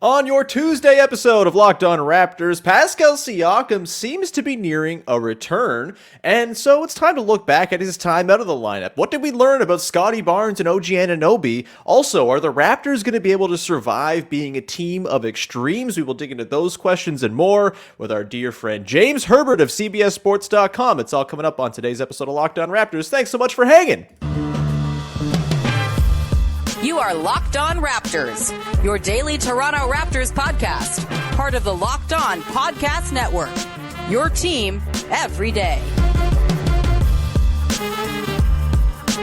On your Tuesday episode of Locked On Raptors, Pascal Siakam seems to be nearing a return, and so it's time to look back at his time out of the lineup. What did we learn about Scottie Barnes and OG Anunoby? Also, are the Raptors going to be able to survive being a team of extremes? We will dig into those questions and more with our dear friend James Herbert of CBS Sports.com. It's all coming up on today's episode of Locked On Raptors. Thanks so much for hanging. You are Locked On Raptors, your daily Toronto Raptors podcast, part of the Locked On Podcast Network, your team every day.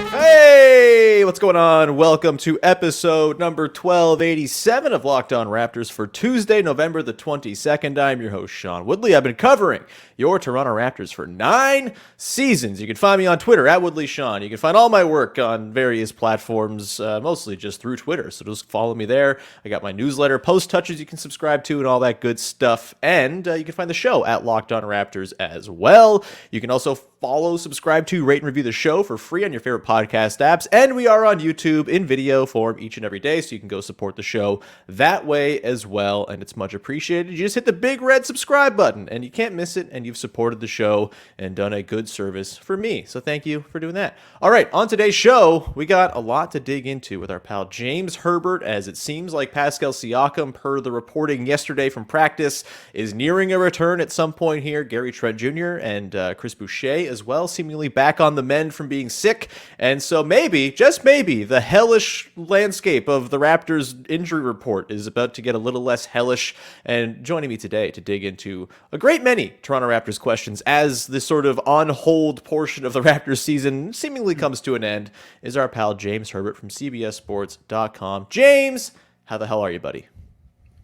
Hey, what's going on? Welcome to episode number 1287 of Locked On Raptors for Tuesday, November the 22nd. I'm your host, Sean Woodley. I've been covering your Toronto Raptors for 9 seasons. You can find me on Twitter at WoodleySean. You can find all my work on various platforms, mostly just through Twitter. So just follow me there. I got my newsletter, post touches you can subscribe to, and all that good stuff. And you can find the show at Locked On Raptors as well. You can also follow, subscribe to, rate, and review the show for free on your favorite podcast apps. And we are on YouTube in video form each and every day, so you can go support the show that way as well. And it's much appreciated. You just hit the big red subscribe button, and you can't miss it. And you've supported the show and done a good service for me. So thank you for doing that. All right, on today's show, we got a lot to dig into with our pal James Herbert, as it seems like Pascal Siakam, per the reporting yesterday from practice, is nearing a return at some point here. Gary Trent Jr. and Chris Boucher as well, seemingly back on the mend from being sick. And so maybe, just maybe, the hellish landscape of the Raptors injury report is about to get a little less hellish. And joining me today to dig into a great many Toronto Raptors questions as this sort of on-hold portion of the Raptors season seemingly comes to an end is our pal James Herbert from CBS Sports.com. James, how the hell are you, buddy?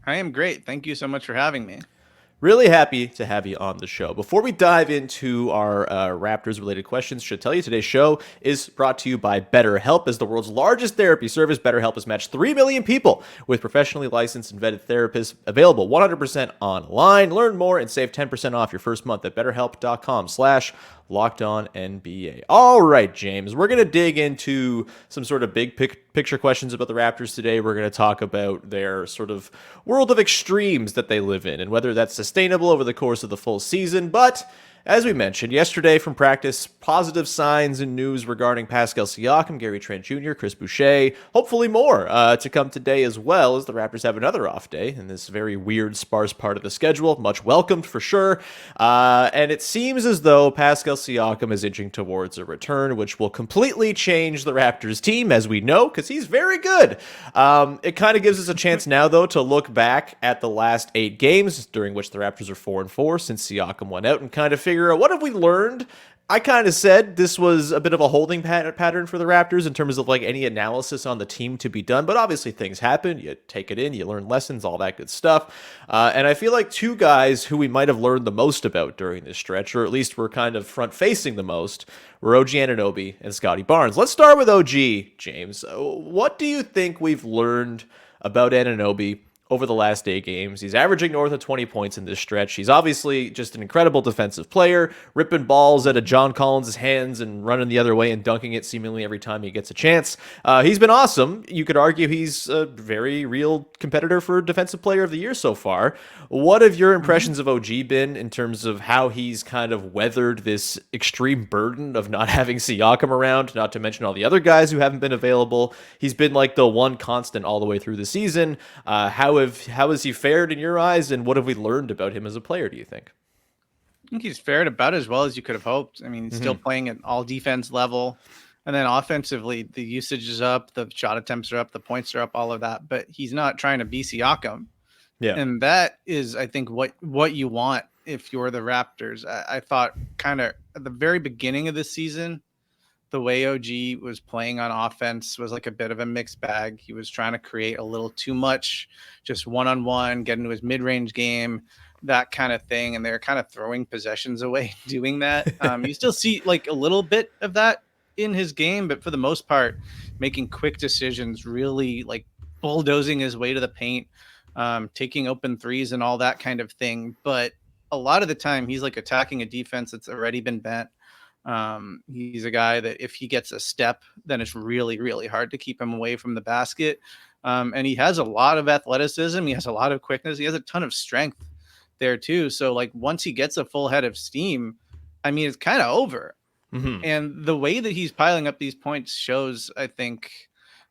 I am great. Thank you so much for having me. Really happy to have you on the show. Before we dive into our Raptors-related questions, should tell you today's show is brought to you by BetterHelp. As the world's largest therapy service, BetterHelp has matched 3 million people with professionally licensed and vetted therapists, available 100% online. Learn more and save 10% off your first month at BetterHelp.com/LockedOnNBA. All right, James, we're going to dig into some sort of big picture questions about the Raptors today. We're going to talk about their sort of world of extremes that they live in and whether that's sustainable over the course of the full season. But as we mentioned yesterday from practice, positive signs and news regarding Pascal Siakam, Gary Trent Jr., Chris Boucher, hopefully more to come today as well, as the Raptors have another off day in this very weird, sparse part of the schedule. Much welcomed for sure. And it seems as though Pascal Siakam is inching towards a return, which will completely change the Raptors team, as we know, because he's very good. It kind of gives us a chance now, though, to look back at the last 8 games, during which the Raptors are 4-4 since Siakam went out, and kind of figure out what have we learned. I kind of said this was a bit of a holding pattern for the Raptors in terms of like any analysis on the team to be done, but obviously things happen. You take it in, you learn lessons, all that good stuff. And I feel like 2 guys who we might have learned the most about during this stretch, or at least were kind of front-facing the most, were OG Anunoby and Scottie Barnes. Let's start with OG, James. What do you think we've learned about Anunoby over the last 8 games? He's averaging north of 20 points in this stretch. He's obviously just an incredible defensive player, ripping balls out of John Collins' hands and running the other way and dunking it seemingly every time he gets a chance. He's been awesome. You could argue he's a very real competitor for Defensive Player of the Year so far. What have your impressions of OG been in terms of how he's kind of weathered this extreme burden of not having Siakam around, not to mention all the other guys who haven't been available? He's been like the one constant all the way through the season. How has he fared in your eyes, and what have we learned about him as a player, do you think? I think he's fared about as well as you could have hoped. I mean, he's still playing at all defense level. And then offensively, the usage is up, the shot attempts are up, the points are up, all of that. But he's not trying to be Siakam. Yeah. And that is, I think, what you want if you're the Raptors. I thought kind of at the very beginning of the season, the way OG was playing on offense was like a bit of a mixed bag. He was trying to create a little too much, just one-on-one, get into his mid-range game, that kind of thing. And they're kind of throwing possessions away doing that. You still see like a little bit of that in his game, but for the most part, making quick decisions, really like bulldozing his way to the paint, taking open threes and all that kind of thing. But a lot of the time he's like attacking a defense that's already been bent. He's a guy that if he gets a step, then it's really, really hard to keep him away from the basket. And he has a lot of athleticism. He has a lot of quickness. He has a ton of strength there too. So like once he gets a full head of steam, I mean, it's kind of over. Mm-hmm. And the way that he's piling up these points shows, I think,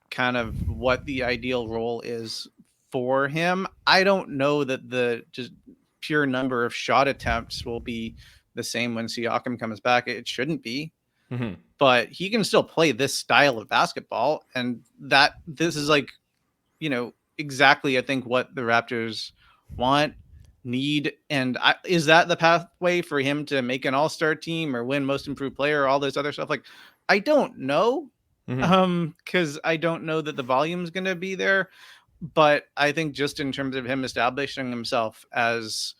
kind of what the ideal role is for him. I don't know that the just pure number of shot attempts will be the same when Siakam comes back. It shouldn't be. Mm-hmm. But he can still play this style of basketball. And this is like, exactly, I think, what the Raptors want, need. And is that the pathway for him to make an all-star team or win most improved player or all this other stuff? Like, I don't know. Because I don't know that the volume is going to be there. But I think just in terms of him establishing himself as,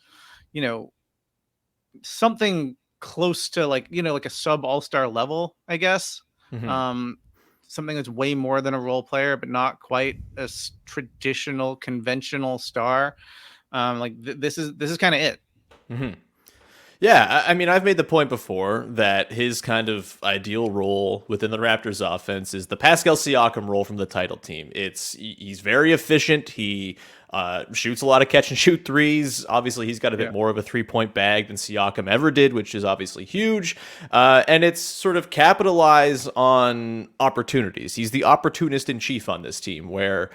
something close to like a sub all-star level, I guess. Something that's way more than a role player, but not quite a traditional conventional star. This is kind of it. Yeah, I mean, I've made the point before that his kind of ideal role within the Raptors offense is the Pascal Siakam role from the title team. He's very efficient. He shoots a lot of catch and shoot threes. Obviously, he's got a bit more of a 3-point bag than Siakam ever did, which is obviously huge. And it's sort of capitalize on opportunities. He's the opportunist in chief on this team where,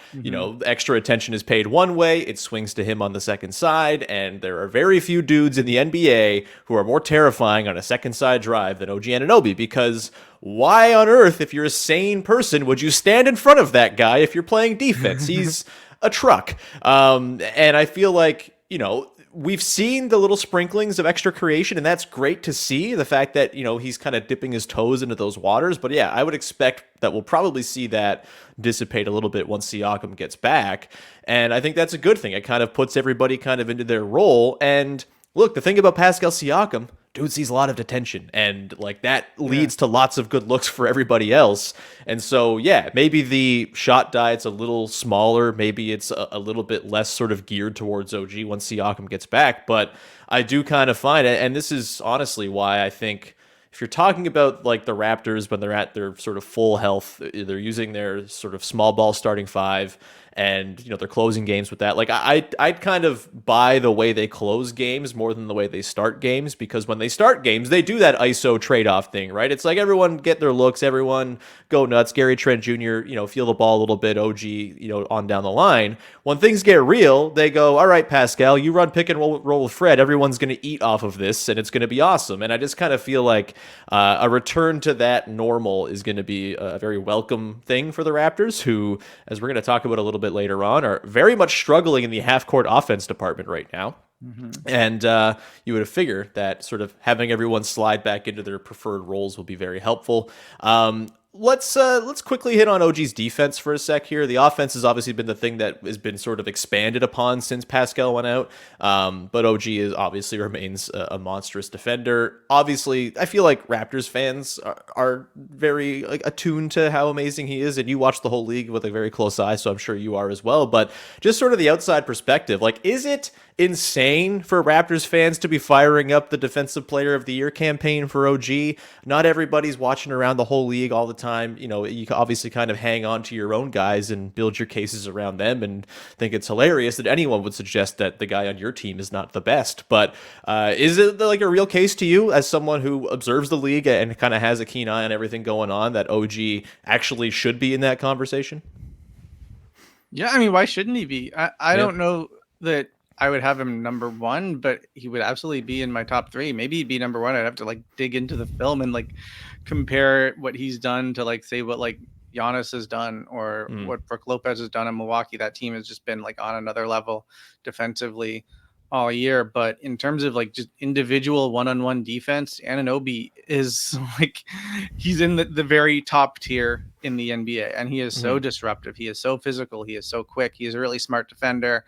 extra attention is paid one way, it swings to him on the second side. And there are very few dudes in the NBA who are more terrifying on a second side drive than OG Anunoby, because why on earth, if you're a sane person, would you stand in front of that guy if you're playing defense? He's a truck. And I feel like, we've seen the little sprinklings of extra creation, and that's great to see, the fact that, he's kind of dipping his toes into those waters. But yeah, I would expect that we'll probably see that dissipate a little bit once Siakam gets back. And I think that's a good thing. It kind of puts everybody kind of into their role. And look, the thing about Pascal Siakam, dude sees a lot of detention, and like that leads to lots of good looks for everybody else. And so, yeah, maybe the shot diet's a little smaller. Maybe it's a little bit less sort of geared towards OG once Siakam gets back. But I do kind of find it, and this is honestly why I think if you're talking about like the Raptors when they're at their sort of full health, they're using their sort of small ball starting five, and they're closing games with that. Like I'd kind of buy the way they close games more than the way they start games, because when they start games, they do that ISO trade-off thing, right? It's like everyone get their looks, everyone go nuts, Gary Trent Jr., feel the ball a little bit, OG, on down the line. When things get real, they go, all right, Pascal, you run pick and roll with Fred. Everyone's going to eat off of this, and it's going to be awesome. And I just kind of feel like a return to that normal is going to be a very welcome thing for the Raptors, who, as we're going to talk about a little bit later on, are very much struggling in the half-court offense department right now. And you would have figured that sort of having everyone slide back into their preferred roles will be very helpful. Let's quickly hit on OG's defense for a sec here. The offense has obviously been the thing that has been sort of expanded upon since Pascal went out. But OG obviously remains a monstrous defender. Obviously, I feel like Raptors fans are very attuned to how amazing he is, and you watch the whole league with a very close eye, so I'm sure you are as well. But just sort of the outside perspective, is it insane for Raptors fans to be firing up the Defensive Player of the Year campaign for OG? Not everybody's watching around the whole league all the time. You can obviously kind of hang on to your own guys and build your cases around them, and think it's hilarious that anyone would suggest that the guy on your team is not the best. But is it like a real case to you, as someone who observes the league and kind of has a keen eye on everything going on, that OG actually should be in that conversation? Yeah, I mean, why shouldn't he be? I don't know that I would have him number one, but he would absolutely be in my top three. Maybe he'd be number one. I'd have to dig into the film and compare what he's done to say what Giannis has done, or what Brook Lopez has done in Milwaukee. That team has just been on another level defensively all year. But in terms of just individual one-on-one defense, Anunoby is he's in the very top tier in the NBA, and he is so disruptive. He is so physical. He is so quick. He is a really smart defender.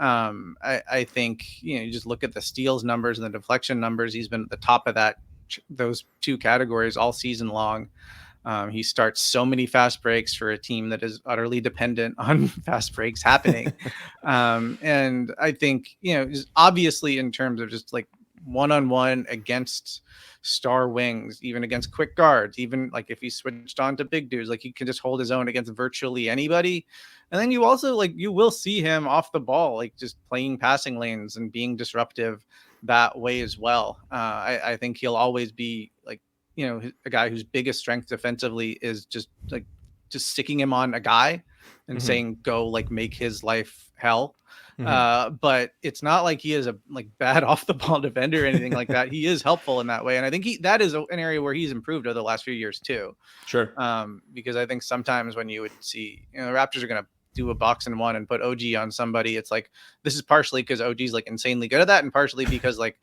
I think, you just look at the steals numbers and the deflection numbers. He's been at the top of those two categories all season long. He starts so many fast breaks for a team that is utterly dependent on fast breaks happening. And I think, just obviously in terms of just one-on-one against star wings, even against quick guards, even like if he switched on to big dudes, like he can just hold his own against virtually anybody. And then you also like you will see him off the ball, like just playing passing lanes and being disruptive that way as well. I think he'll always be like, a guy whose biggest strength defensively is just sticking him on a guy and saying, go like make his life hell. But it's not like he is a bad off the ball defender or anything like that. He is helpful in that way. And I think that is an area where he's improved over the last few years too. Sure. Because I think sometimes when you would see, the Raptors are going to do a box and one and put OG on somebody, it's like, this is partially because OG's like insanely good at that. And partially because like,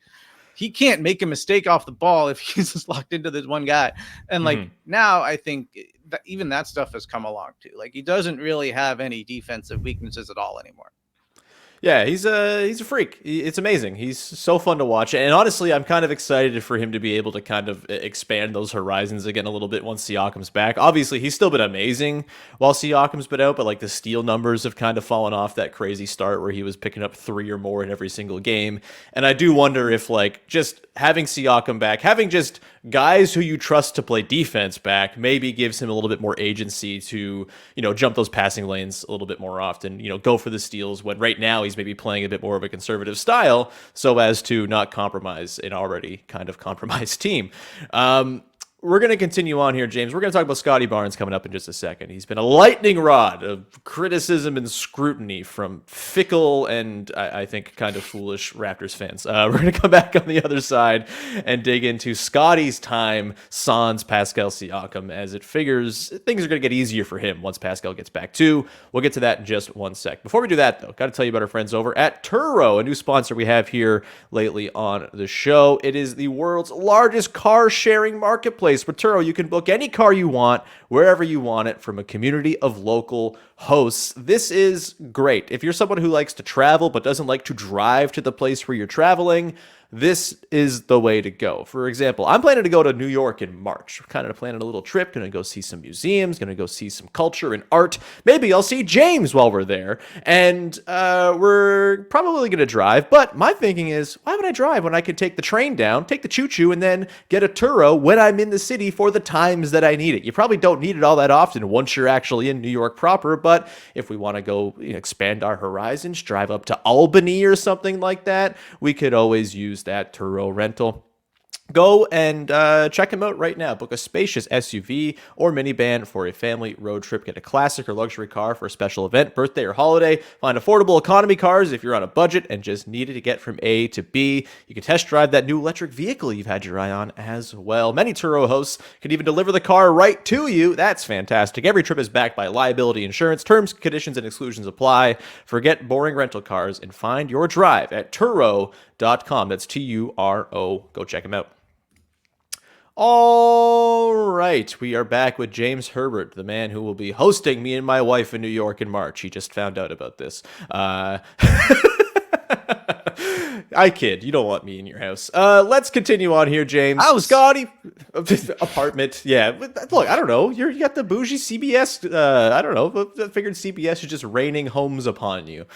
he can't make a mistake off the ball if he's just locked into this one guy. And like now I think that even that stuff has come along too. Like he doesn't really have any defensive weaknesses at all anymore. Yeah, he's a freak. It's amazing. He's so fun to watch. And honestly, I'm kind of excited for him to be able to kind of expand those horizons again a little bit once Siakam's back. Obviously, he's still been amazing while Siakam's been out, but like the steal numbers have kind of fallen off that crazy start where he was picking up 3 or more in every single game. And I do wonder if like just having Siakam back, having just guys who you trust to play defense back, maybe gives him a little bit more agency to, jump those passing lanes a little bit more often, go for the steals when right now he's maybe playing a bit more of a conservative style so as to not compromise an already kind of compromised team. We're going to continue on here, James. We're going to talk about Scottie Barnes coming up in just a second. He's been a lightning rod of criticism and scrutiny from fickle and I think kind of foolish Raptors fans. We're going to come back on the other side and dig into Scottie's time sans Pascal Siakam, as it figures things are going to get easier for him once Pascal gets back too. We'll get to that in just one sec. Before we do that, though, got to tell you about our friends over at Turo, a new sponsor we have here lately on the show. It is the world's largest car-sharing marketplace. With Turo, you can book any car you want, wherever you want it, from a community of local hosts. This is great. If you're someone who likes to travel but doesn't like to drive to the place where you're traveling, this is the way to go. For example, I'm planning to go to New York in March. We're kind of planning a little trip, going to go see some museums, going to go see some culture and art. Maybe I'll see James while we're there. And we're probably going to drive. But my thinking is, why would I drive when I could take the train down, take the choo-choo, and then get a Turo when I'm in the city for the times that I need it? You probably don't need it all that often once you're actually in New York proper. But if we want to go expand our horizons, drive up to Albany or something like that, we could always use that Turo rental. Go and check him out right now. Book a spacious SUV or minivan for a family road trip. Get a classic or luxury car for a special event, birthday, or holiday. Find affordable economy cars if you're on a budget and just needed to get from A to B. You can test drive that new electric vehicle you've had your eye on as well. Many Turo hosts can even deliver the car right to you. That's fantastic. Every trip is backed by liability insurance. Terms, conditions, and exclusions apply. Forget boring rental cars and find your drive at Turo.com. That's Turo. Go check him out. All right, we are back with James Herbert, the man who will be hosting me and my wife in New York in March. He just found out about this. I kid. You don't want me in your house. Let's continue on here, James. Oh, Scottie, apartment. Yeah, look, I don't know. You got the bougie CBS. I don't know. I figured CBS is just raining homes upon you.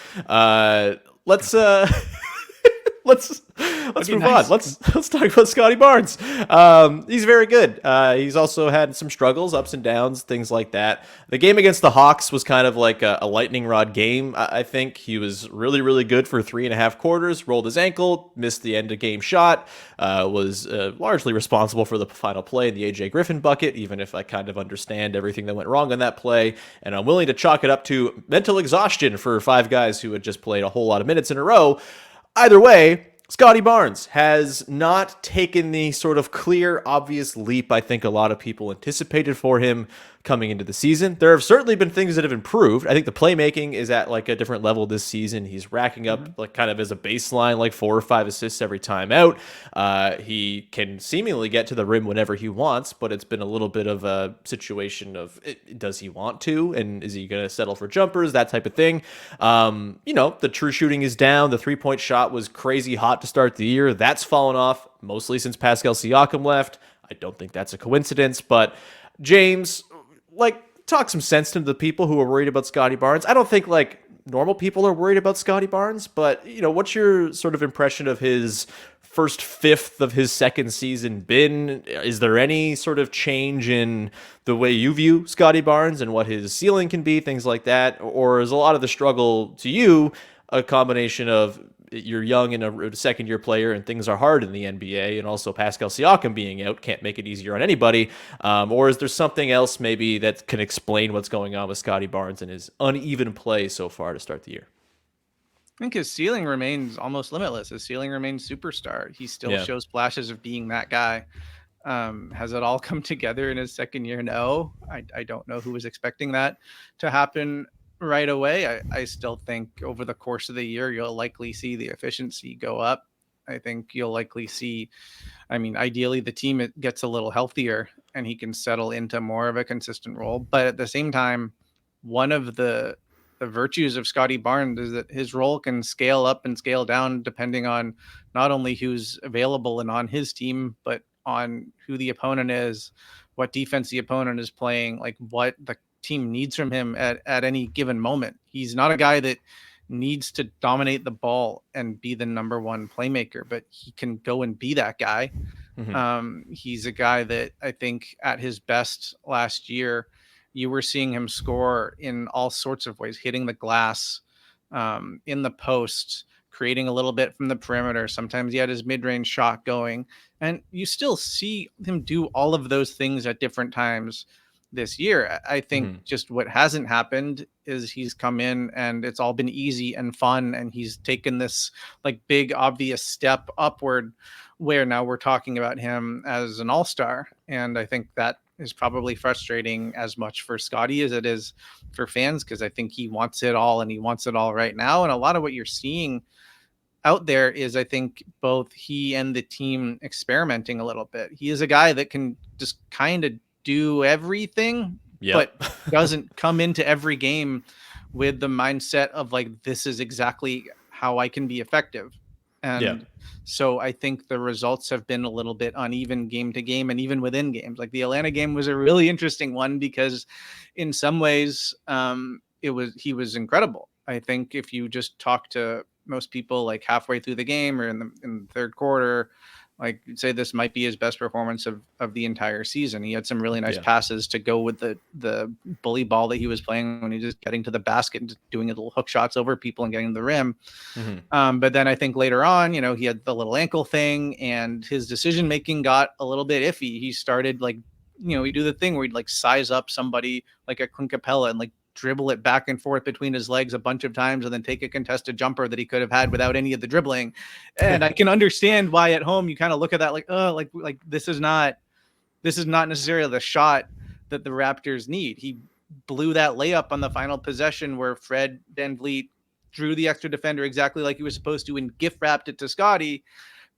Let's move on. Let's talk about Scottie Barnes. He's very good. He's also had some struggles, ups and downs, things like that. The game against the Hawks was kind of like a lightning rod game. I think he was really, really good for 3.5 quarters, rolled his ankle, missed the end of game shot, was largely responsible for the final play in the AJ Griffin bucket, even if I kind of understand everything that went wrong on that play. And I'm willing to chalk it up to mental exhaustion for 5 guys who had just played a whole lot of minutes in a row. Either way, Scottie Barnes has not taken the sort of clear, obvious leap I think a lot of people anticipated for him coming into the season. There have certainly been things that have improved. I think the playmaking is at like a different level this season. He's racking up like kind of as a baseline like 4 or 5 assists every time out. He can seemingly get to the rim whenever he wants, but it's been a little bit of a situation of does he want to, and is he going to settle for jumpers, that type of thing. The true shooting is down. The 3-point shot was crazy hot to start the year. That's fallen off mostly since Pascal Siakam left. I don't think that's a coincidence, but James, talk some sense to the people who are worried about Scottie Barnes. I don't think normal people are worried about Scottie Barnes, but what's your sort of impression of his first fifth of his second season been? Is there any sort of change in the way you view Scottie Barnes and what his ceiling can be, things like that? Or is a lot of the struggle to you a combination of you're young and a second-year player and things are hard in the NBA, and also Pascal Siakam being out can't make it easier on anybody? Or is there something else maybe that can explain what's going on with Scottie Barnes and his uneven play so far to start the year? I think his ceiling remains almost limitless. His ceiling remains superstar. He still shows flashes of being that guy. Has it all come together in his second year? No, I don't know who was expecting that to happen right away. I still think over the course of the year, you'll likely see the efficiency go up. I think you'll likely see, ideally the team gets a little healthier and he can settle into more of a consistent role. But at the same time, one of the virtues of Scottie Barnes is that his role can scale up and scale down depending on not only who's available and on his team, but on who the opponent is, what defense the opponent is playing, like what the team needs from him at any given moment. He's not a guy that needs to dominate the ball and be the number one playmaker, but he can go and be that guy. He's a guy that I think at his best last year, you were seeing him score in all sorts of ways, hitting the glass, in the post, creating a little bit from the perimeter. Sometimes he had his mid-range shot going, and you still see him do all of those things at different times this year. I think just what hasn't happened is he's come in and it's all been easy and fun, and he's taken this like big obvious step upward where now we're talking about him as an all-star. And I think that is probably frustrating as much for Scottie as it is for fans, because I think he wants it all and he wants it all right now. And a lot of what you're seeing out there is, I think, both he and the team experimenting a little bit. He is a guy that can just kind of do everything, but doesn't come into every game with the mindset of like, this is exactly how I can be effective. And so I think the results have been a little bit uneven game to game and even within games. Like the Atlanta game was a really interesting one because in some ways he was incredible. I think if you just talk to most people like halfway through the game or in the third quarter, like you'd say this might be his best performance of the entire season. He had some really nice passes to go with the bully ball that he was playing when he was just getting to the basket and just doing little hook shots over people and getting to the rim. But then I think later on, he had the little ankle thing and his decision-making got a little bit iffy. He started he'd do the thing where he'd like size up somebody like a Clint Capella and like dribble it back and forth between his legs a bunch of times and then take a contested jumper that he could have had without any of the dribbling. And I can understand why at home you kind of look at that like, oh, like this is not necessarily the shot that the Raptors need. He blew that layup on the final possession where Fred VanVleet drew the extra defender exactly like he was supposed to and gift wrapped it to Scottie.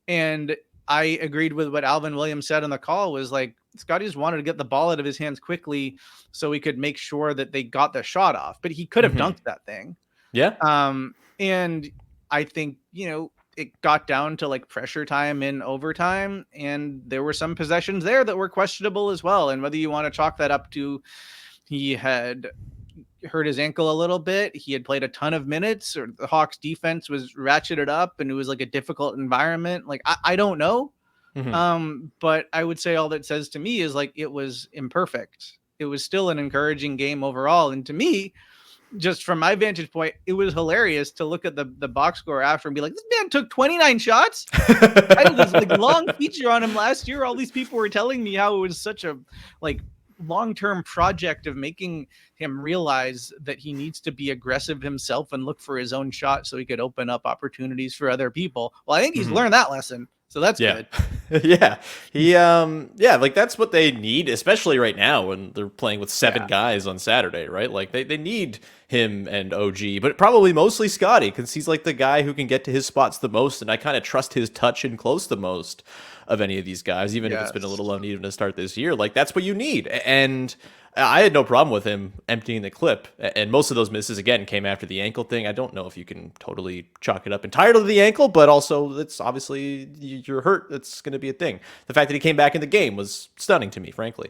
And I agreed with what Alvin Williams said on the call was like, Scottie just wanted to get the ball out of his hands quickly so he could make sure that they got the shot off, but he could have dunked that thing. And I think, it got down to like pressure time in overtime, and there were some possessions there that were questionable as well. And whether you want to chalk that up to he had hurt his ankle a little bit, he had played a ton of minutes, or the Hawks defense was ratcheted up and it was like a difficult environment. Like, I don't know. But I would say all that says to me is like, it was imperfect. It was still an encouraging game overall. And to me, just from my vantage point, it was hilarious to look at the box score after and be like, this man took 29 shots. I had this like long feature on him last year. All these people were telling me how it was such a like long-term project of making him realize that he needs to be aggressive himself and look for his own shot so he could open up opportunities for other people. Well, I think he's learned that lesson. So that's good. Like that's what they need, especially right now when they're playing with 7 guys on Saturday, right? Like they need him and OG, but probably mostly Scottie, because he's like the guy who can get to his spots the most, and I kind of trust his touch and close the most of any of these guys, even if it's been a little uneven to start this year. Like that's what you need. And I had no problem with him emptying the clip, and most of those misses again came after the ankle thing. I don't know if you can totally chalk it up entirely to the ankle, but also it's obviously you're hurt. That's going to be a thing. The fact that he came back in the game was stunning to me, frankly.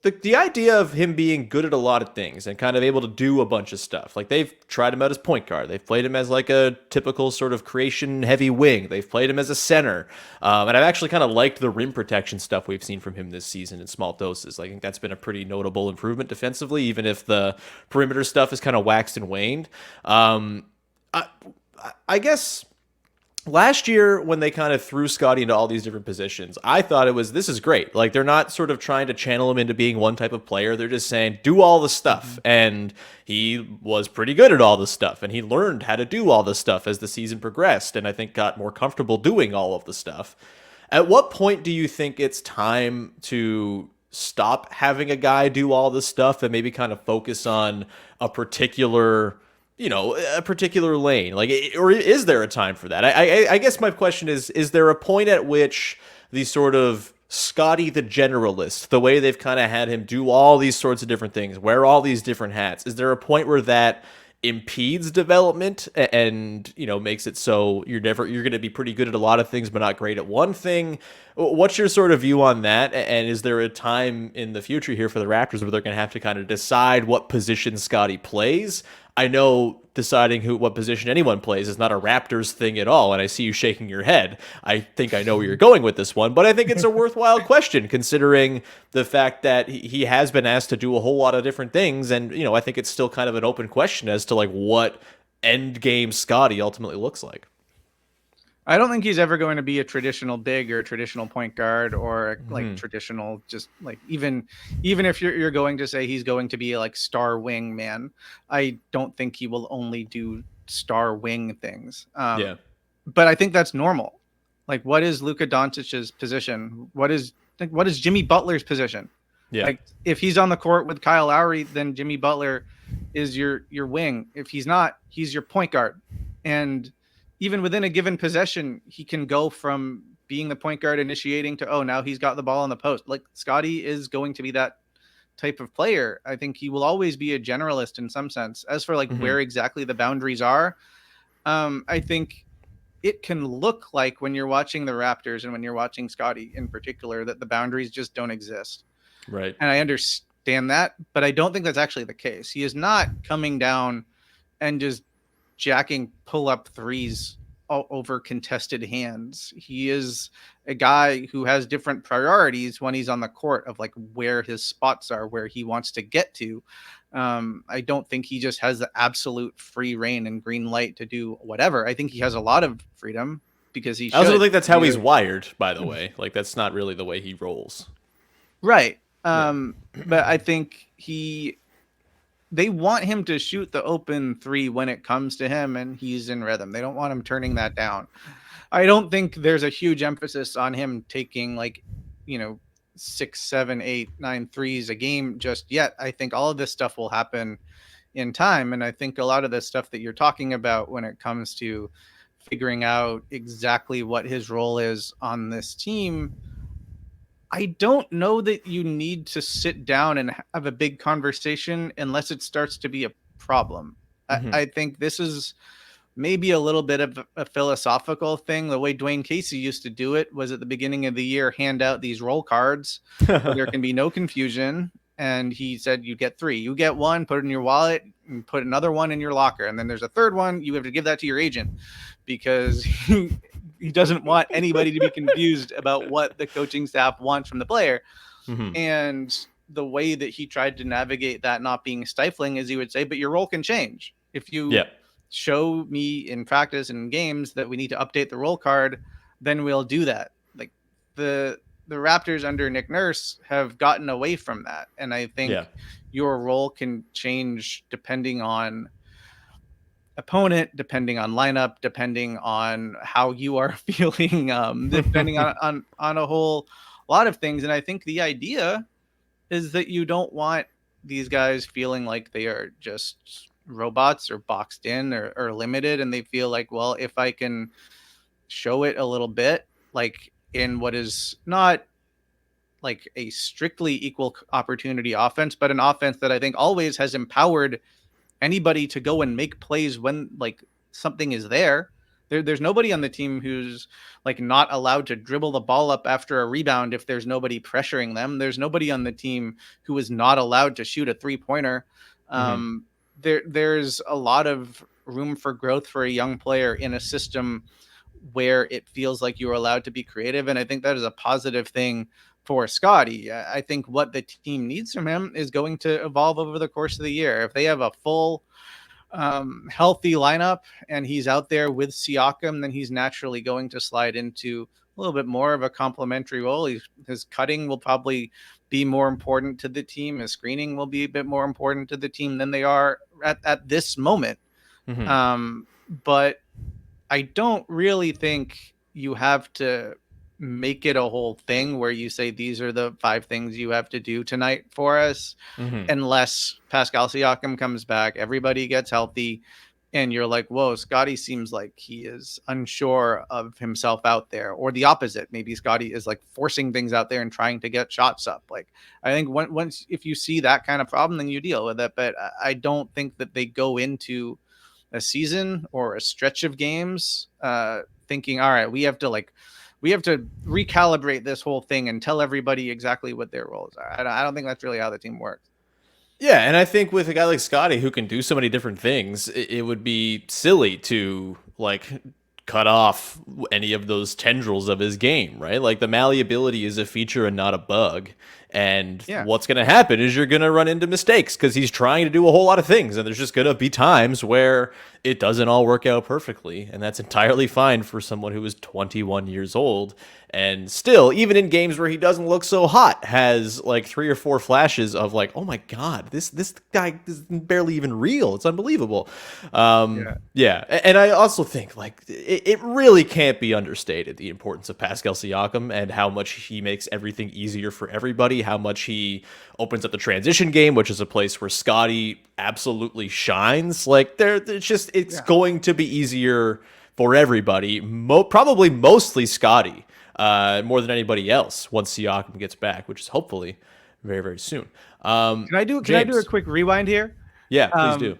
the idea of him being good at a lot of things and kind of able to do a bunch of stuff. Like they've tried him out as point guard. They've played him as like a typical sort of creation heavy wing. They've played him as a center. And I've actually kind of liked the rim protection stuff we've seen from him this season in small doses. I think that's been a pretty notable improvement defensively, even if the perimeter stuff is kind of waxed and waned. I, I guess last year when they kind of threw Scottie into all these different positions, I thought this is great. Like they're not sort of trying to channel him into being one type of player. They're just saying, do all the stuff. And he was pretty good at all the stuff. And he learned how to do all the stuff as the season progressed. And I think got more comfortable doing all of the stuff. At what point do you think it's time to stop having a guy do all this stuff and maybe kind of focus on a particular lane? Like, or is there a time for that? I guess my question is there a point at which the sort of Scottie the generalist, the way they've kind of had him do all these sorts of different things, wear all these different hats, is there a point where that impedes development and makes it so you're going to be pretty good at a lot of things but not great at one thing? What's your sort of view on that, and is there a time in the future here for the Raptors where they're going to have to kind of decide what position Scottie plays? I know deciding what position anyone plays is not a Raptors thing at all, and I see you shaking your head. I think I know where you're going with this one, but I think it's a worthwhile question considering the fact that he has been asked to do a whole lot of different things, and I think it's still kind of an open question as to like what end game Scottie ultimately looks like. I don't think he's ever going to be a traditional big or a traditional point guard or like traditional, just like even if you're going to say he's going to be like star wing man, I don't think he will only do star wing things. But I think that's normal. Like, what is Luka Doncic's position? What is Jimmy Butler's position? Yeah. Like, if he's on the court with Kyle Lowry, then Jimmy Butler is your wing. If he's not, he's your point guard. And even within a given possession, he can go from being the point guard initiating to, oh, now he's got the ball on the post. Like, Scottie is going to be that type of player. I think he will always be a generalist in some sense. As for like where exactly the boundaries are, I think it can look like when you're watching the Raptors and when you're watching Scottie in particular, that the boundaries just don't exist. Right. And I understand that, but I don't think that's actually the case. He is not coming down and just jacking pull-up threes over contested hands. He is a guy who has different priorities when he's on the court of like where his spots are, where he wants to get to. I don't think he just has the absolute free reign and green light to do whatever. I think he has a lot of freedom because he should. I also think that's how he's wired, by the way. Like, that's not really the way he rolls. Right. But I think they want him to shoot the open three when it comes to him and he's in rhythm. They don't want him turning that down. I don't think there's a huge emphasis on him taking 6, 7, 8, 9 threes a game just yet. I think all of this stuff will happen in time. And I think a lot of the stuff that you're talking about when it comes to figuring out exactly what his role is on this team, I don't know that you need to sit down and have a big conversation unless it starts to be a problem. I think this is maybe a little bit of a philosophical thing. The way Dwayne Casey used to do it was at the beginning of the year, hand out these roll cards. There can be no confusion. And he said, you get 3. You get 1, put it in your wallet, and put another one in your locker. And then there's a third one. You have to give that to your agent because he doesn't want anybody to be confused about what the coaching staff wants from the player. And the way that he tried to navigate that not being stifling is he would say, but your role can change. If you show me in practice and in games that we need to update the role card, then we'll do that. Like the Raptors under Nick Nurse have gotten away from that. And I think your role can change depending on opponent, depending on lineup, depending on how you are feeling, depending on a whole lot of things. And I think the idea is that you don't want these guys feeling like they are just robots or boxed in or limited. And they feel like, well, if I can show it a little bit, like in what is not like a strictly equal opportunity offense, but an offense that I think always has empowered anybody to go and make plays when like something is there. There's nobody on the team who's like not allowed to dribble the ball up after a rebound if there's nobody pressuring them. There's nobody on the team who is not allowed to shoot a 3-pointer. There's a lot of room for growth for a young player in a system where it feels like you're allowed to be creative. And I think that is a positive thing for Scottie. I think what the team needs from him is going to evolve over the course of the year. If they have a full healthy lineup and he's out there with Siakam, then he's naturally going to slide into a little bit more of a complementary role. His cutting will probably be more important to the team. His screening will be a bit more important to the team than they are at this moment. But I don't really think you have to make it a whole thing where you say these are the 5 things you have to do tonight for us, unless Pascal Siakam comes back, everybody gets healthy, and you're like, whoa, Scottie seems like he is unsure of himself out there, or the opposite. Maybe Scottie is like forcing things out there and trying to get shots up. Like, I think once if you see that kind of problem, then you deal with it. But I don't think that they go into a season or a stretch of games thinking, all right, we have to recalibrate this whole thing and tell everybody exactly what their roles are. I don't think that's really how the team works. Yeah, and I think with a guy like Scottie who can do so many different things, it would be silly to like cut off any of those tendrils of his game, right? Like the malleability is a feature and not a bug. And what's going to happen is you're going to run into mistakes because he's trying to do a whole lot of things. And there's just going to be times where it doesn't all work out perfectly. And that's entirely fine for someone who is 21 years old. And still, even in games where he doesn't look so hot, has like 3 or 4 flashes of like, oh my God, this guy is barely even real. It's unbelievable. Yeah. And I also think like it really can't be understated, the importance of Pascal Siakam and how much he makes everything easier for everybody, how much he opens up the transition game, which is a place where Scottie absolutely shines. Like it's going to be easier for everybody, probably mostly Scottie. More than anybody else once Siakam gets back, which is hopefully very, very soon. Can I do a quick rewind here? Yeah, please do.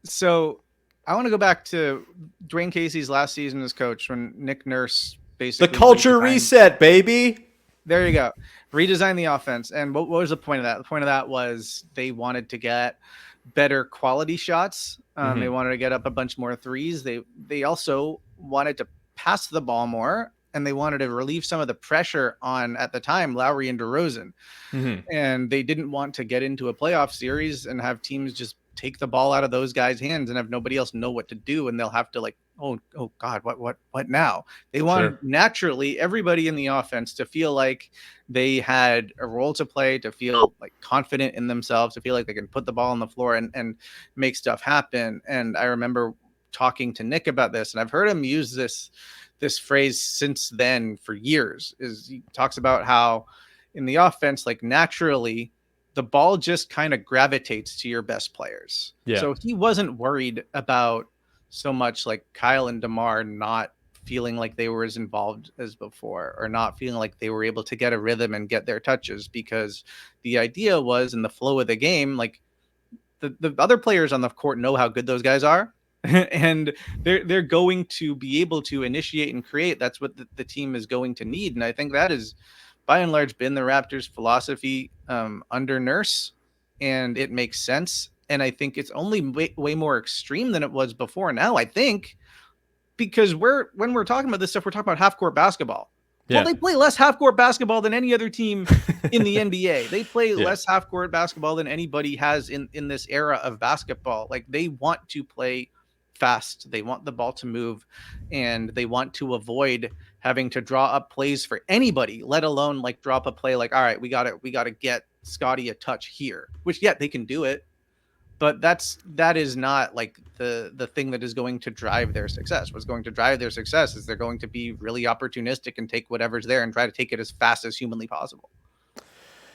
So I want to go back to Dwayne Casey's last season as coach when Nick Nurse basically the culture reset, baby. There you go. Redesign the offense. And what was the point of that? The point of that was they wanted to get better quality shots. They wanted to get up a bunch more threes. They also wanted to pass the ball more. And they wanted to relieve some of the pressure on, at the time, Lowry and DeRozan. And they didn't want to get into a playoff series and have teams just take the ball out of those guys' hands and have nobody else know what to do. And they'll have to like, oh God, what now? They wanted naturally everybody in the offense to feel like they had a role to play, to feel like confident in themselves, to feel like they can put the ball on the floor and make stuff happen. And I remember talking to Nick about this, and I've heard him use this phrase since then for years. Is he talks about how in the offense, like naturally the ball just kind of gravitates to your best players. So he wasn't worried about so much like Kyle and DeMar not feeling like they were as involved as before, or not feeling like they were able to get a rhythm and get their touches, because the idea was in the flow of the game, like the other players on the court know how good those guys are. And they're going to be able to initiate and create. That's what the team is going to need. And I think that is by and large been the Raptors' philosophy under Nurse. And it makes sense. And I think it's only way more extreme than it was before now, I think, because when we're talking about this stuff, we're talking about half-court basketball. Well, they play less half-court basketball than any other team in the NBA. They play less half-court basketball than anybody has in this era of basketball. Like, they want to play fast, they want the ball to move, and they want to avoid having to draw up plays for anybody, let alone like drop a play like, all right, we got to get Scottie a touch here, which they can do it, but that is not like the thing that is going to drive their success. What's going to drive their success is they're going to be really opportunistic and take whatever's there and try to take it as fast as humanly possible.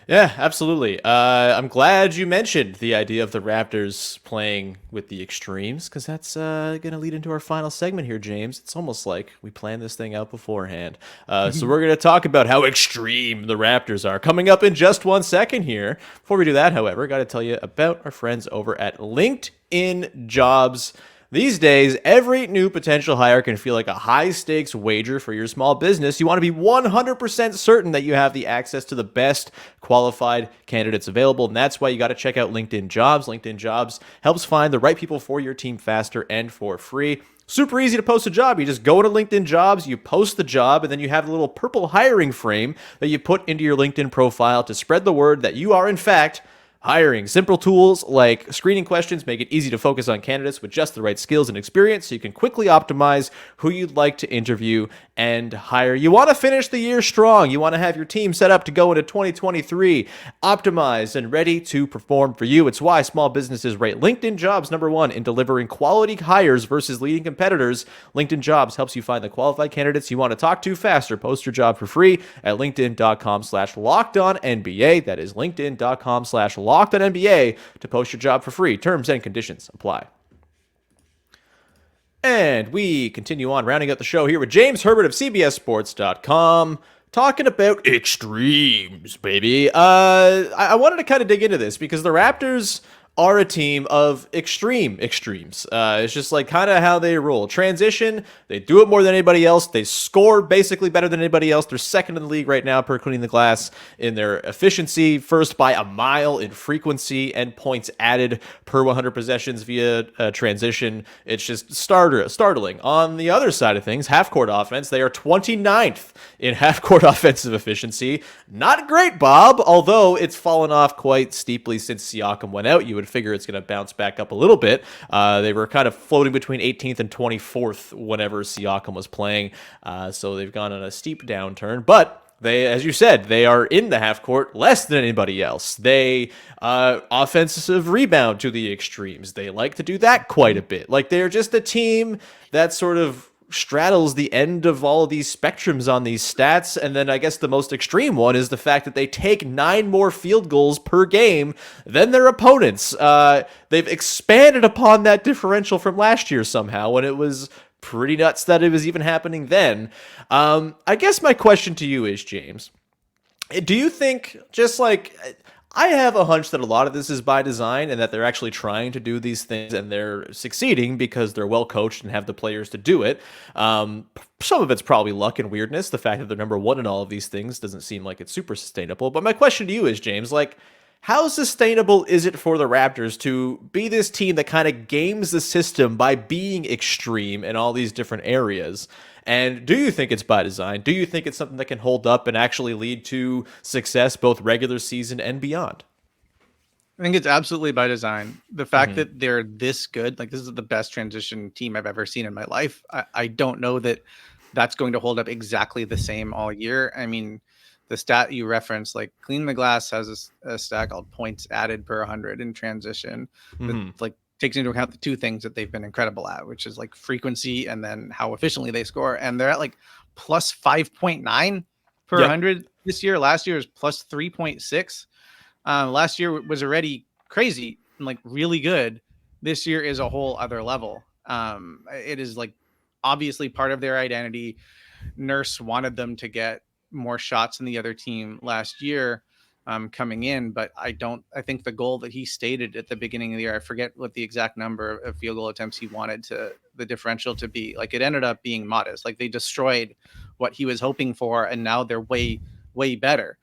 Yeah, absolutely. I'm glad you mentioned the idea of the Raptors playing with the extremes, because that's going to lead into our final segment here, James. It's almost like we planned this thing out beforehand. So we're going to talk about how extreme the Raptors are coming up in just 1 second here. Before we do that, however, got to tell you about our friends over at LinkedIn Jobs. These days, every new potential hire can feel like a high-stakes wager for your small business. You want to be 100% certain that you have the access to the best qualified candidates available, and that's why you got to check out LinkedIn Jobs. LinkedIn Jobs helps find the right people for your team faster and for free. Super easy to post a job. You just go to LinkedIn Jobs, you post the job, and then you have a little purple hiring frame that you put into your LinkedIn profile to spread the word that you are, in fact, hiring. Simple tools like screening questions make it easy to focus on candidates with just the right skills and experience so you can quickly optimize who you'd like to interview and hire. You want to finish the year strong. You want to have your team set up to go into 2023 optimized and ready to perform for you. It's why small businesses rate LinkedIn Jobs #1 in delivering quality hires versus leading competitors. LinkedIn Jobs helps you find the qualified candidates you want to talk to faster. Post your job for free at linkedin.com/lockedonnba. That is linkedin.com/lockedonnba to post your job for free. Terms and conditions apply. And we continue on, rounding out the show here with James Herbert of CBSSports.com, talking about extremes, baby. I wanted to kind of dig into this because the Raptors are a team of extremes. It's just like kind of how they roll. Transition, they do it more than anybody else. They score basically better than anybody else. They're second in the league right now per cleaning the glass in their efficiency, first by a mile in frequency and points added per 100 possessions via transition. It's just startling. On the other side of things, half-court offense, they are 29th in half-court offensive efficiency. Not great, Bob, although it's fallen off quite steeply since Siakam went out. You would figure it's going to bounce back up a little bit. They were kind of floating between 18th and 24th whenever Siakam was playing. So they've gone on a steep downturn, but they, as you said, they are in the half court less than anybody else. They offensive rebound to the extremes. They like to do that quite a bit. Like they're just a team that sort of straddles the end of all of these spectrums on these stats. And then I guess the most extreme one is the fact that they take 9 more field goals per game than their opponents. They've expanded upon that differential from last year somehow, when it was pretty nuts that it was even happening then. I guess my question to you is, James, do you think, just like, I have a hunch that a lot of this is by design and that they're actually trying to do these things and they're succeeding because they're well coached and have the players to do it. Some of it's probably luck and weirdness. The fact that they're #1 in all of these things doesn't seem like it's super sustainable. But my question to you is, James, like, how sustainable is it for the Raptors to be this team that kind of games the system by being extreme in all these different areas? And do you think it's by design? Do you think it's something that can hold up and actually lead to success, both regular season and beyond? I think it's absolutely by design. The fact that they're this good, like this is the best transition team I've ever seen in my life. I don't know that that's going to hold up exactly the same all year. I mean, the stat you referenced, like Clean the Glass has a stat called points added per 100 in transition. That, like, takes into account the two things that they've been incredible at, which is like frequency and then how efficiently they score. And they're at like plus 5.9 per 100 this year. Last year was plus 3.6. Last year was already crazy and like really good. This year is a whole other level. It is like obviously part of their identity. Nurse wanted them to get more shots than the other team last year. Coming in, but I think the goal that he stated at the beginning of the year, I forget what the exact number of field goal attempts he wanted the differential to be. Like, it ended up being modest. Like, they destroyed what he was hoping for, and now they're way better.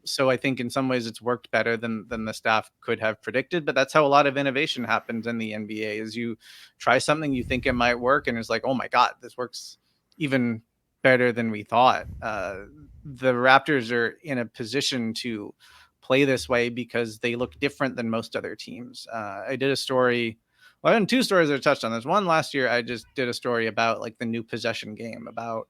So I think in some ways it's worked better than the staff could have predicted, but that's how a lot of innovation happens in the NBA. Is you try something, you think it might work, and it's like, oh my God, this works even better than we thought. The Raptors are in a position to play this way because they look different than most other teams. I did a story. Well, I had 2 stories that touched on this. One last year, I just did a story about like the new possession game, about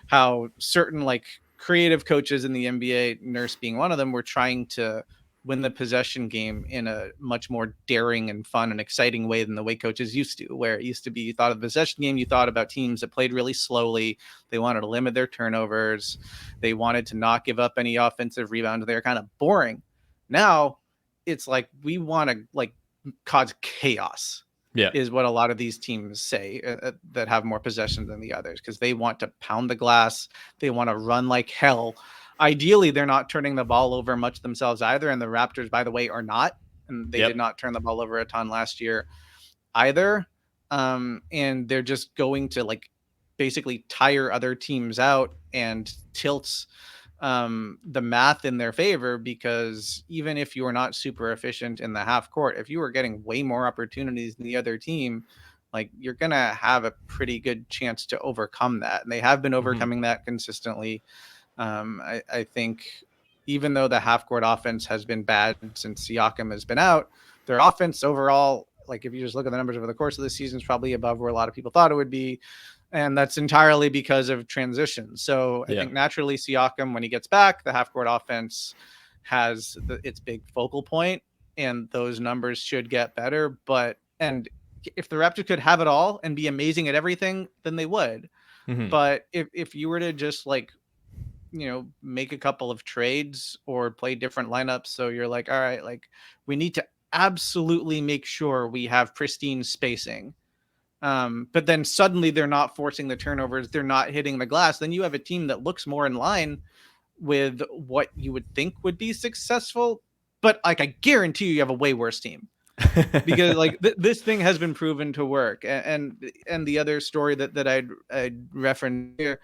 how certain like creative coaches in the NBA, Nurse being one of them, were trying to win the possession game in a much more daring and fun and exciting way than the way coaches used to, where it used to be you thought of the possession game, you thought about teams that played really slowly. They wanted to limit their turnovers. They wanted to not give up any offensive rebounds. They're kind of boring. Now it's like, we want to like cause chaos. Is what a lot of these teams say that have more possession than the others, because they want to pound the glass. They want to run like hell. Ideally, they're not turning the ball over much themselves either. And the Raptors, by the way, are not. And they did not turn the ball over a ton last year either. and they're just going to like basically tire other teams out and tilts the math in their favor, because even if you are not super efficient in the half court, if you are getting way more opportunities than the other team, like you're gonna have a pretty good chance to overcome that, and they have been overcoming that consistently. I think even though the half court offense has been bad since Siakam has been out, their offense overall, like if you just look at the numbers over the course of the season, is probably above where a lot of people thought it would be. And that's entirely because of transition. So I think naturally Siakam, when he gets back, the half court offense has its big focal point, and those numbers should get better. And if the Raptors could have it all and be amazing at everything, then they would. But if you were to just like, make a couple of trades or play different lineups, so you're like, all right, like we need to absolutely make sure we have pristine spacing. But then suddenly they're not forcing the turnovers, they're not hitting the glass, then you have a team that looks more in line with what you would think would be successful. But like, I guarantee you have a way worse team, because like this thing has been proven to work. And the other story that I'd reference here,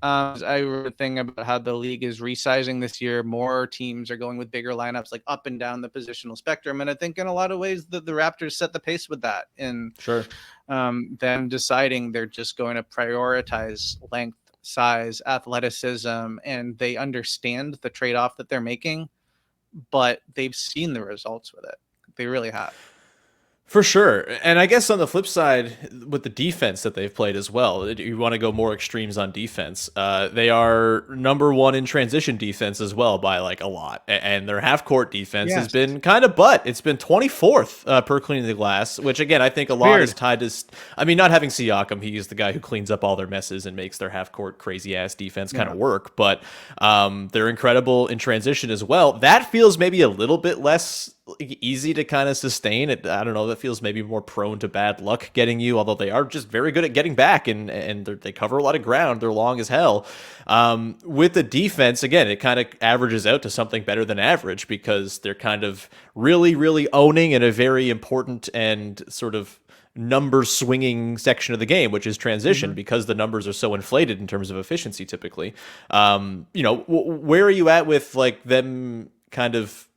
I wrote a thing about how the league is resizing this year. More teams are going with bigger lineups, like up and down the positional spectrum. And I think in a lot of ways the Raptors set the pace with that. And them deciding they're just going to prioritize length, size, athleticism, and they understand the trade-off that they're making, but they've seen the results with it. They really have. For sure. And I guess on the flip side, with the defense that they've played as well, you want to go more extremes on defense. They are number one in transition defense as well by like a lot. And their half-court defense has been kind of It's been 24th per cleaning the glass, which again, I think a lot is tied to, not having Siakam. He's the guy who cleans up all their messes and makes their half-court crazy-ass defense kind of work. But they're incredible in transition as well. That feels maybe a little bit less easy to kind of sustain it. I don't know, that feels maybe more prone to bad luck getting you, although they are just very good at getting back, and they cover a lot of ground. They're long as hell. With the defense, again, it kind of averages out to something better than average, because they're kind of really, really owning in a very important and sort of number swinging section of the game, which is transition, because the numbers are so inflated in terms of efficiency typically. Where are you at with like them kind of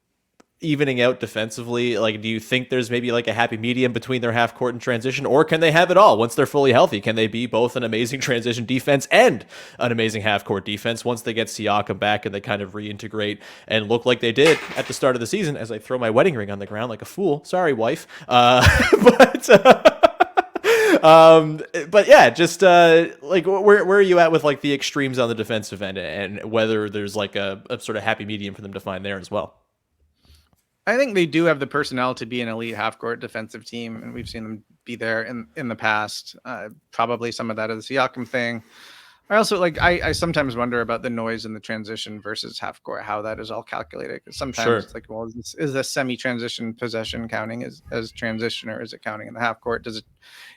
evening out defensively? Like, do you think there's maybe like a happy medium between their half court and transition, or can they have it all once they're fully healthy? Can they be both an amazing transition defense and an amazing half court defense once they get Siakam back and they kind of reintegrate and look like they did at the start of the season? As I throw my wedding ring on the ground like a fool. Sorry, wife. But yeah, just like where are you at with like the extremes on the defensive end, and whether there's like a sort of happy medium for them to find there as well? I think they do have the personnel to be an elite half-court defensive team, and we've seen them be there in the past. Probably some of that is the Siakam thing. I also I sometimes wonder about the noise in the transition versus half-court, how that is all calculated. Because sometimes it's like, well, is the semi-transition possession counting as transition, or is it counting in the half-court?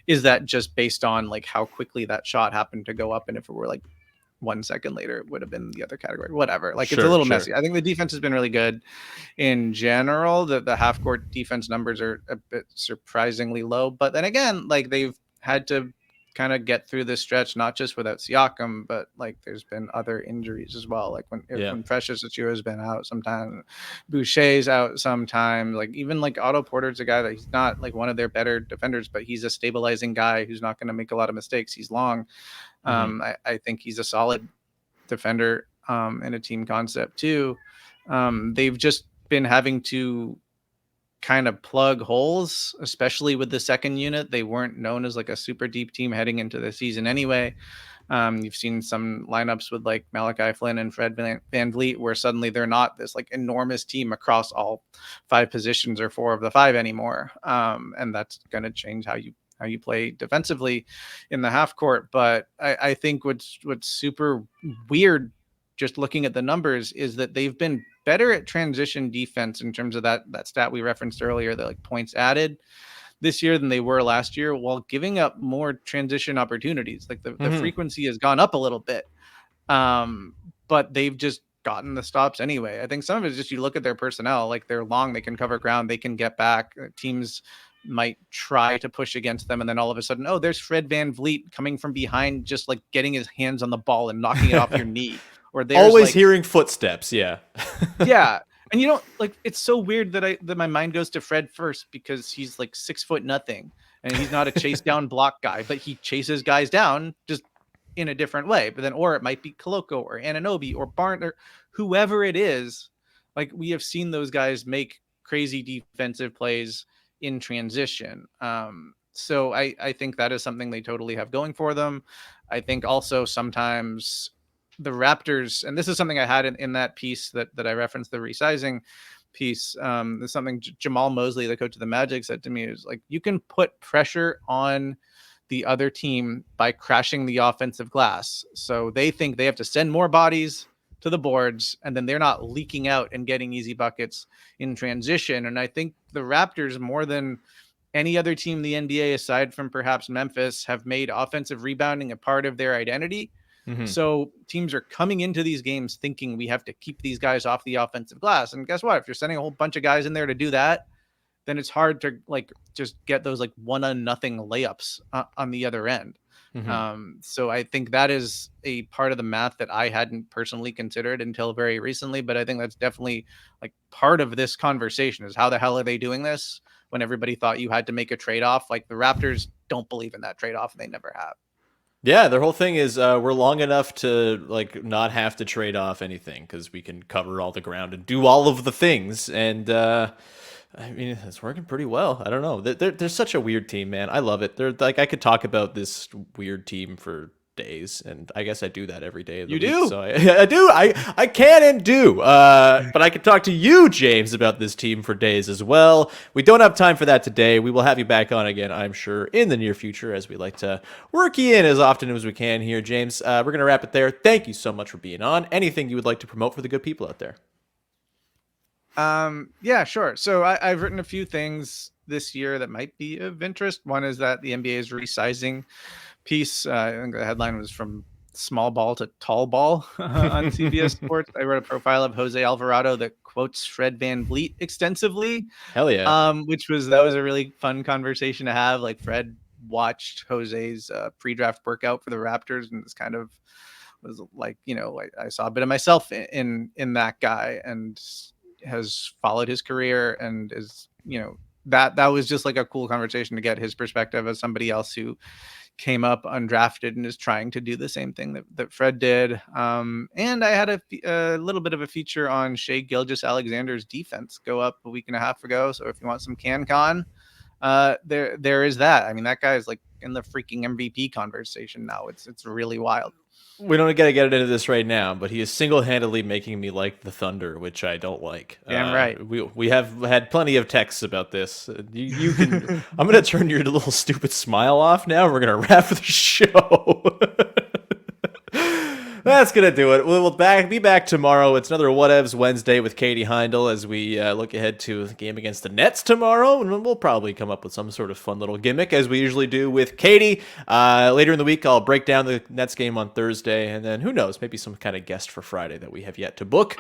Is that just based on like how quickly that shot happened to go up, and if it were like 1 second later, it would have been the other category, whatever. Like, it's a little messy. I think the defense has been really good in general. The half court defense numbers are a bit surprisingly low, but then again, like they've had to kind of get through this stretch, not just without Siakam, but like there's been other injuries as well. Like when Precious Achiuwa has been out, sometimes Boucher's out, sometimes like even like Otto Porter's a guy that he's not like one of their better defenders, but he's a stabilizing guy who's not going to make a lot of mistakes. He's long. I think he's a solid defender in a team concept too. They've just been having to kind of plug holes, especially with the second unit. They weren't known as like a super deep team heading into the season anyway. You've seen some lineups with like Malachi Flynn and Fred VanVleet where suddenly they're not this like enormous team across all 5 positions or 4 of the 5 anymore. And that's going to change how you play defensively in the half court. But I think what's super weird, just looking at the numbers, is that they've been better at transition defense in terms of that stat we referenced earlier, the like points added this year than they were last year, while giving up more transition opportunities. Like the frequency has gone up a little bit, but they've just gotten the stops anyway. I think some of it is just, you look at their personnel, like they're long, they can cover ground, they can get back. Teams might try to push against them, and then all of a sudden, oh, there's Fred VanVleet coming from behind, just like getting his hands on the ball and knocking it off your knee. Or there's always like, hearing footsteps. Yeah. yeah. And you know, like, it's so weird that my mind goes to Fred first, because he's like 6 foot nothing and he's not a chase down block guy, but he chases guys down just in a different way. But then, or it might be Koloko or Anunoby or Barnes or whoever it is. Like, we have seen those guys make crazy defensive plays in transition. So I think that is something they totally have going for them. I think also sometimes the Raptors, and this is something I had in that piece that I referenced, the resizing piece. There's something Jamal Mosley, the coach of the Magic, said to me, is like, you can put pressure on the other team by crashing the offensive glass. So they think they have to send more bodies to the boards, and then they're not leaking out and getting easy buckets in transition. And I think the Raptors, more than any other team in the NBA, aside from perhaps Memphis, have made offensive rebounding a part of their identity. Mm-hmm. So teams are coming into these games thinking we have to keep these guys off the offensive glass. And guess what? If you're sending a whole bunch of guys in there to do that, then it's hard to like just get those like 1-0 layups on the other end. Mm-hmm. So I think that is a part of the math that I hadn't personally considered until very recently, but I think that's definitely like part of this conversation, is how the hell are they doing this when everybody thought you had to make a trade-off? Like, the Raptors don't believe in that trade-off, and they never have. Yeah, their whole thing is we're long enough to like not have to trade off anything because we can cover all the ground and do all of the things. And I mean, it's working pretty well. I don't know. They're such a weird team, man. I love it. They're like, I could talk about this weird team for days, and I guess I do that every day of the week. Do? So I do. I can and do. But I could talk to you, James, about this team for days as well. We don't have time for that today. We will have you back on again, I'm sure, in the near future, as we like to work you in as often as we can here, James. We're going to wrap it there. Thank you so much for being on. Anything you would like to promote for the good people out there? Yeah, sure. So I've written a few things this year that might be of interest. One is that the NBA is resizing piece. I think the headline was from small ball to tall ball on CBS Sports. I wrote a profile of Jose Alvarado that quotes Fred VanVleet extensively. Hell yeah. That was a really fun conversation to have. Like, Fred watched Jose's pre-draft workout for the Raptors, and was like, you know, I saw a bit of myself in that guy, and has followed his career, and is, you know, that was just like a cool conversation to get his perspective as somebody else who came up undrafted and is trying to do the same thing that Fred did. And I had a little bit of a feature on Shai Gilgeous-Alexander's defense go up a week and a half ago. So if you want some CanCon, there is that. I mean, that guy is like in the freaking MVP conversation now. It's really wild. We don't gotta get into this right now, but he is single-handedly making me like the Thunder, which I don't like. Damn right. We have had plenty of texts about this. You can. I'm gonna turn your little stupid smile off now. We're gonna wrap the show. That's going to do it. We'll be back tomorrow. It's another Whatevs Wednesday with Katie Heindel as we look ahead to the game against the Nets tomorrow. And we'll probably come up with some sort of fun little gimmick, as we usually do with Katie. Later in the week, I'll break down the Nets game on Thursday. And then, who knows, maybe some kind of guest for Friday that we have yet to book.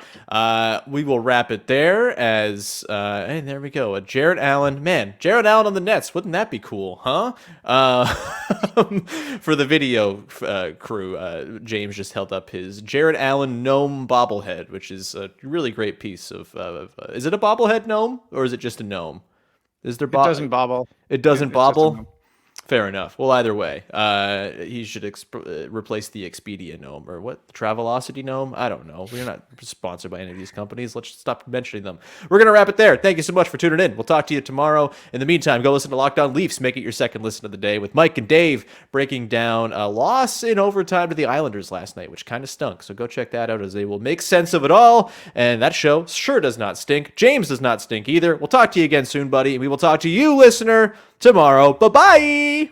We will wrap it there as, and there we go. Jarrett Allen. Man, Jarrett Allen on the Nets. Wouldn't that be cool, huh? For the video crew, James just held up his Jarrett Allen gnome bobblehead, which is a really great piece of is it a bobblehead gnome, or is it just a gnome? Is there It doesn't bobble. It doesn't bobble? Fair enough. Well, either way, he should replace the Expedia gnome, or what? The Travelocity gnome? I don't know. We're not sponsored by any of these companies. Let's stop mentioning them. We're going to wrap it there. Thank you so much for tuning in. We'll talk to you tomorrow. In the meantime, go listen to Locked On Leafs. Make it your second listen of the day with Mike and Dave breaking down a loss in overtime to the Islanders last night, which kind of stunk. So go check that out, as they will make sense of it all. And that show sure does not stink. James does not stink either. We'll talk to you again soon, buddy. And we will talk to you, listener, tomorrow. Bye-bye.